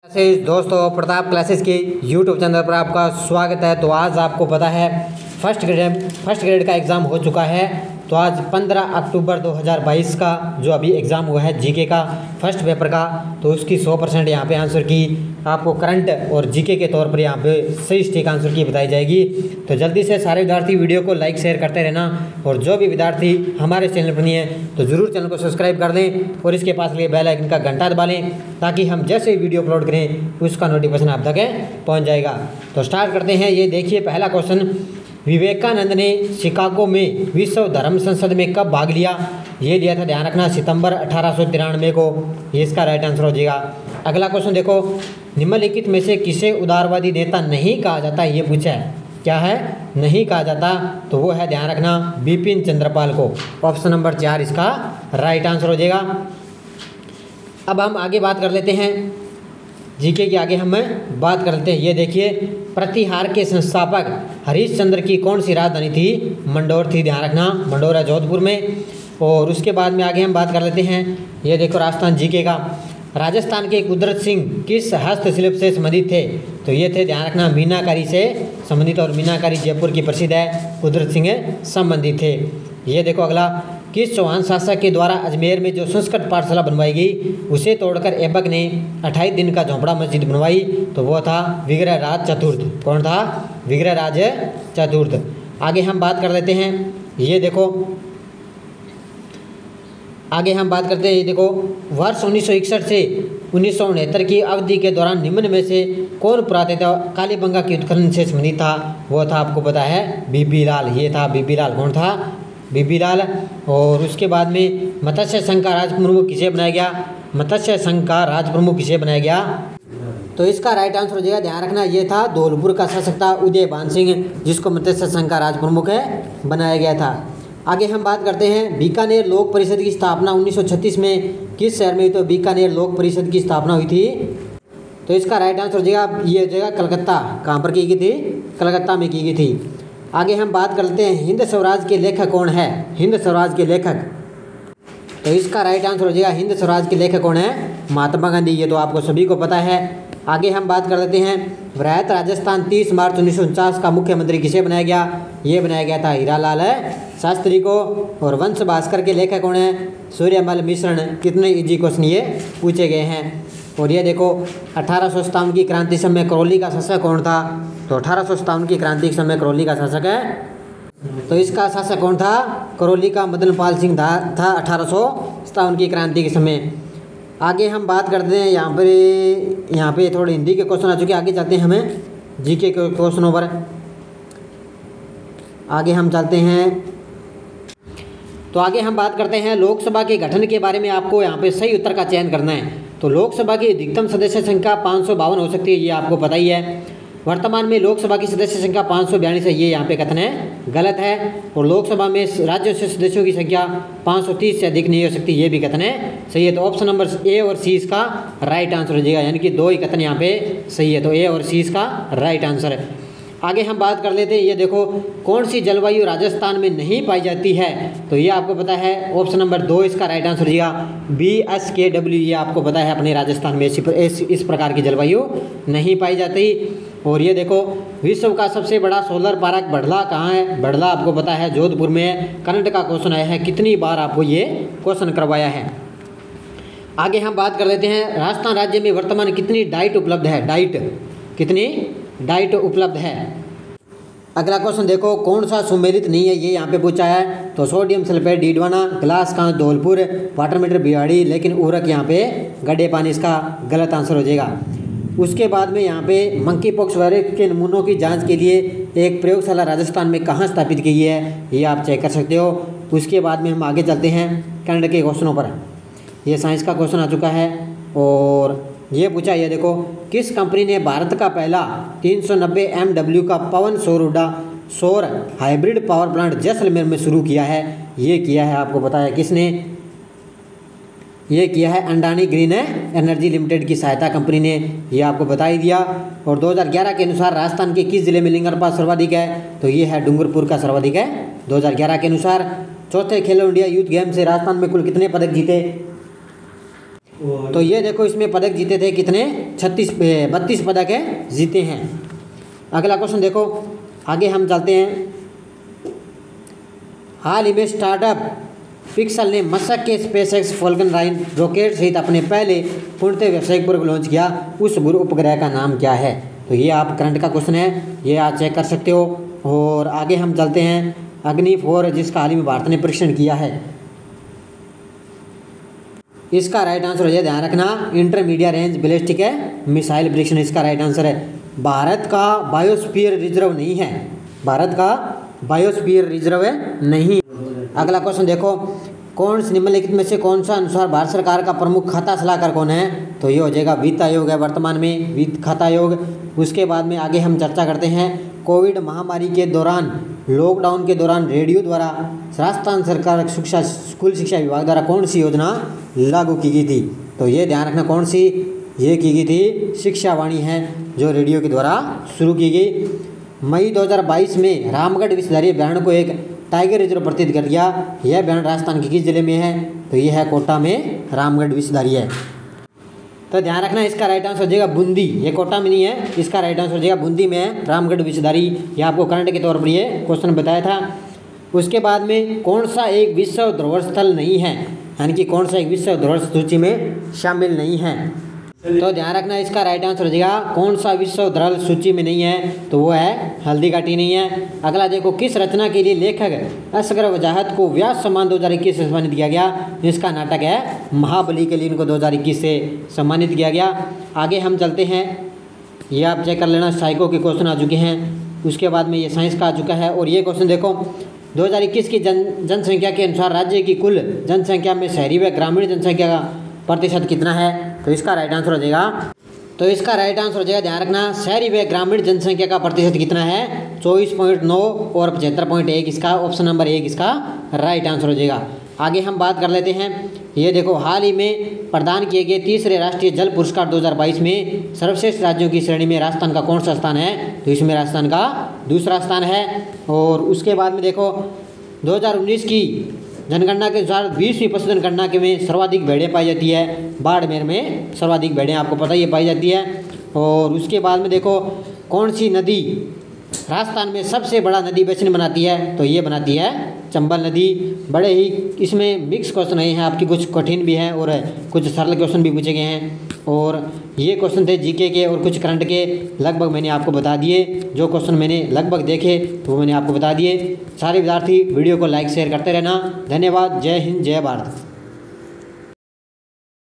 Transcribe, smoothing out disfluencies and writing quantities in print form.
दोस्तों प्रताप क्लासेस के YouTube channel पर आपका स्वागत है। तो आज आपको पता है फर्स्ट ग्रेड का एग्ज़ाम हो चुका है। तो आज 15 अक्टूबर 2022 का जो अभी एग्ज़ाम हुआ है जीके का फर्स्ट पेपर का, तो उसकी 100% यहाँ पे आंसर की आपको करंट और जीके के तौर पर यहाँ पे सही सटीक आंसर की बताई जाएगी। तो जल्दी से सारे विद्यार्थी वीडियो को लाइक शेयर करते रहना, और जो भी विद्यार्थी हमारे चैनल पर नहीं है तो ज़रूर चैनल को सब्सक्राइब कर दें और इसके पास लिए बेल आइकन का घंटा दबा लें, ताकि हम जैसे वीडियो अपलोड करें उसका नोटिफिकेशन आप तक पहुँच जाएगा। तो स्टार्ट करते हैं। ये देखिए पहला क्वेश्चन, विवेकानंद ने शिकागो में विश्व धर्म संसद में कब भाग लिया? ये लिया था, ध्यान रखना, सितंबर 1893 को। ये इसका राइट आंसर हो जाएगा। अगला क्वेश्चन देखो, निम्नलिखित में से किसे उदारवादी नेता नहीं कहा जाता? ये पूछा है, क्या है नहीं कहा जाता? तो वो है, ध्यान रखना, बिपिन चंद्रपाल को। ऑप्शन नंबर 4 इसका राइट आंसर हो जाएगा। अब हम आगे बात कर लेते हैं, जीके की आगे हम बात कर लेते हैं। ये देखिए, प्रतिहार के संस्थापक हरिश्चंद्र की कौन सी राजधानी थी? मंडोर थी, ध्यान रखना, मंडोर है जोधपुर में। और उसके बाद में आगे हम बात कर लेते हैं। ये देखो राजस्थान जीके का, राजस्थान के कुदरत सिंह किस हस्तशिल्प से संबंधित थे? तो ये थे, ध्यान रखना, मीनाकारी से संबंधित, और मीनाकारी जयपुर की प्रसिद्ध है, कुदरत सिंह संबंधित थे। ये देखो अगला, किस चौहान शासक के द्वारा अजमेर में जो संस्कृत पाठशाला बनवाई गई उसे तोड़कर ऐबक ने 28 दिन का झोंपड़ा मस्जिद बनवाई? तो वो था विग्रहराज चतुर्थ। कौन था? विग्रहराज चतुर्थ। आगे हम बात कर लेते हैं। ये देखो आगे हम बात करते हैं। ये देखो, वर्ष 1961 से 1969 की अवधि के दौरान निम्न में से कौन पुरातत्व कालीबंगा की उत्खनन से संबंधित था? वो था, आपको पता है, बीबी लाल। ये था बीबी लाल। कौन था? बीबी लाल। और उसके बाद में मत्स्य संघ का राज प्रमुख किसे बनाया गया? मत्स्य संघ का राज प्रमुख किसे बनाया गया? तो इसका राइट आंसर हो जाएगा, ध्यान रखना, ये था धौलपुर का शासक था उदयभान सिंह, जिसको मत्स्य संघ का राज प्रमुख बनाया गया था। आगे हम बात करते हैं, बीकानेर लोक परिषद की स्थापना 1936 में किस शहर में हुई? तो बीकानेर लोक परिषद की स्थापना हुई थी। तो इसका राइट आंसर हो जाएगा, ये हो जाएगा कलकत्ता। कहाँ पर की गई थी? कलकत्ता में की गई थी। आगे हम बात करते हैं, हिंद स्वराज के लेखक कौन है? हिंद स्वराज के लेखक, तो इसका राइट आंसर हो जाएगा, हिंद स्वराज के लेखक कौन है? महात्मा गांधी। ये तो आपको सभी को पता है। आगे हम बात कर लेते हैं, वृहत राजस्थान 30 मार्च 1949 का मुख्यमंत्री किसे बनाया गया? ये बनाया गया था हीरालाल शास्त्री को। और वंश भास्कर के लेखक कौन है? सूर्यमल मिश्रण। कितने इजी क्वेश्चन ये पूछे गए हैं। और ये देखो, 1857 की क्रांति समय करौली का शासक कौन था? तो 1857 की क्रांति के समय करौली का शासक है, तो इसका शासक कौन था? करौली का मदनपाल सिंह था 1857 की क्रांति के समय। आगे हम बात करते हैं, यहाँ पे थोड़े हिंदी के क्वेश्चन आ चुके हैं। आगे चलते हैं हमें जीके के क्वेश्चनों पर। आगे हम चलते हैं, तो आगे हम बात करते हैं लोकसभा के गठन के बारे में। आपको यहाँ पे सही उत्तर का चयन करना है। तो लोकसभा की अधिकतम सदस्य संख्या 552 हो सकती है, ये आपको पता ही है। वर्तमान में लोकसभा की सदस्य संख्या 542 है, ये यहाँ पे कथन है गलत है। और लोकसभा में राज्यों से सदस्यों की संख्या 530 से अधिक नहीं हो सकती, ये भी कथन है सही है। तो ऑप्शन नंबर ए और सी इसका राइट आंसर हो जाएगा, यानी कि 2 ही कथन यहाँ पे सही है। तो ए और सी इसका राइट आंसर है। आगे हम बात कर लेते हैं। ये देखो, कौन सी जलवायु राजस्थान में नहीं पाई जाती है? तो ये आपको पता है, ऑप्शन नंबर 2 इसका राइट आंसर हो जाएगा, BSKW। ये आपको पता है, अपने राजस्थान में इस प्रकार की जलवायु नहीं पाई जाती। और ये देखो, विश्व का सबसे बड़ा सोलर पार्क बड़ला कहाँ है? बड़ला आपको पता है जोधपुर में है। करंट का क्वेश्चन आया है, कितनी बार आपको ये क्वेश्चन करवाया है। आगे हम बात कर लेते हैं, राजस्थान राज्य में वर्तमान कितनी डाइट उपलब्ध है? डाइट, कितनी डाइट उपलब्ध है? अगला क्वेश्चन देखो, कौन सा सुमेलित नहीं है? ये यहाँ पे पूछा है। तो सोडियम सल्फेट डीडवाना, ग्लास कांच धौलपुर, वाटर मीटर भिवाड़ी, लेकिन उर्वरक यहाँ पे गड्ढे पानी, इसका गलत आंसर हो जाएगा। उसके बाद में यहाँ पे मंकी पॉक्स वायरस के नमूनों की जांच के लिए एक प्रयोगशाला राजस्थान में कहाँ स्थापित की है? ये आप चेक कर सकते हो। उसके बाद में हम आगे चलते हैं करंट के क्वेश्चनों पर। ये साइंस का क्वेश्चन आ चुका है, और ये पूछा, ये देखो, किस कंपनी ने भारत का पहला 390 MW का पवन सौर हाइब्रिड पावर प्लांट जैसलमेर में शुरू किया है? ये किया है, आपको पता है किसने? ये किया है अडानी ग्रीन एनर्जी लिमिटेड की सहायता कंपनी ने, ये आपको बता ही दिया। और 2011 के अनुसार राजस्थान के किस जिले में लिंगानुपात सर्वाधिक है? तो ये है डूंगरपुर का सर्वाधिक है 2011 के अनुसार। चौथे खेलो इंडिया यूथ गेम से राजस्थान में कुल कितने पदक जीते? तो ये देखो इसमें पदक जीते थे कितने, 32 पदक है जीते हैं। अगला क्वेश्चन देखो, आगे हम चलते हैं। हाल ही में स्टार्टअप पिक्सल ने मस्क के स्पेसएक्स फॉल्कन 9 रॉकेट सहित अपने पहले पूर्णतः व्यावसायिक उपग्रह लॉन्च किया, उस उपग्रह का नाम क्या है? तो ये आप करंट का क्वेश्चन है, ये आप चेक कर सकते हो। और आगे हम चलते हैं, अग्नि 4 जिसका हाल ही में भारत ने परीक्षण किया है, इसका राइट आंसर हो जाए, ध्यान रखना, इंटरमीडिएट रेंज बैलिस्टिक मिसाइल परीक्षण इसका राइट आंसर है। भारत का बायोस्फीयर रिजर्व नहीं है, भारत का बायोस्फीयर रिजर्व नहीं। अगला क्वेश्चन देखो, कौन से निम्नलिखित में से कौन सा अनुसार भारत सरकार का प्रमुख खाता सलाहकार कौन है? तो ये हो जाएगा वित्त आयोग है, वर्तमान में वित्त खाता आयोग। उसके बाद में आगे हम चर्चा करते हैं, कोविड महामारी के दौरान, लॉकडाउन के दौरान रेडियो द्वारा राजस्थान सरकार स्कूल शिक्षा विभाग द्वारा कौन सी योजना लागू की गई थी? तो ये ध्यान रखना, कौन सी ये की गई थी? शिक्षा वाणी है जो रेडियो के द्वारा शुरू की गई। मई 2022 में रामगढ़ विश्वविद्यालय अभ्यारण्य को एक टाइगर रिजर्व प्रतीत कर दिया। यह अभ्यारण्य राजस्थान के किस जिले में है? तो यह है कोटा में रामगढ़ विश्वविद्यालय है। तो ध्यान रखना, इसका राइट आंसर हो जाएगा बूंदी, ये कोटा में नहीं है, इसका राइट आंसर हो जाएगा बूंदी में है रामगढ़ विश्वविद्यालय। ये आपको करंट के तौर पर ये क्वेश्चन बताया था। उसके बाद में कौन सा एक विश्व धरोहर स्थल नहीं है, यानी कि कौन सा एक विश्व धरोहर सूची में शामिल नहीं है? तो ध्यान रखना, इसका राइट आंसर हो जाएगा कौन सा विश्व धरोहर सूची में नहीं है? तो वो है हल्दी घाटी नहीं है। अगला देखो, किस रचना के लिए लेखक असगर वजाहत को व्यास सम्मान 2021 से सम्मानित किया गया? इसका नाटक है महाबली के लिए इनको 2021 से सम्मानित किया गया। आगे हम चलते हैं, ये आप चेक कर लेना, साइको के क्वेश्चन आ चुके हैं। उसके बाद में ये साइंस का आ चुका है। और ये क्वेश्चन देखो, 2021 की जनसंख्या के अनुसार राज्य की कुल जनसंख्या में शहरी व ग्रामीण जनसंख्या का प्रतिशत कितना है? तो इसका राइट आंसर हो जाएगा, तो इसका राइट आंसर हो जाएगा, ध्यान रखना, शहरी व ग्रामीण जनसंख्या का प्रतिशत कितना है? 24.9 और 75.1, इसका ऑप्शन नंबर 1 इसका राइट आंसर हो जाएगा। आगे हम बात कर लेते हैं, ये देखो, हाल ही में प्रदान किए गए तीसरे राष्ट्रीय जल पुरस्कार 2022 में सर्वश्रेष्ठ राज्यों की श्रेणी में राजस्थान का कौन सा स्थान है? तो इसमें राजस्थान का दूसरा स्थान है। और उसके बाद में देखो, 2019 की जनगणना के अनुसार 20वीं पशु जनगणना के में सर्वाधिक भेड़ें पाई जाती है, बाड़मेर में सर्वाधिक भेड़ें आपको पता ही पाई जाती है। और उसके बाद में देखो, कौन सी नदी राजस्थान में सबसे बड़ा नदी बेसिन बनाती है? तो ये बनाती है चंबल नदी। बड़े ही इसमें मिक्स क्वेश्चन आए हैं आपकी, कुछ कठिन भी हैं और कुछ सरल क्वेश्चन भी पूछे गए हैं। और ये क्वेश्चन थे जीके के और कुछ करंट के, लगभग मैंने आपको बता दिए। जो क्वेश्चन मैंने लगभग देखे तो वो मैंने आपको बता दिए। सारे विद्यार्थी वीडियो को लाइक शेयर करते रहना। धन्यवाद। जय हिंद, जय भारत।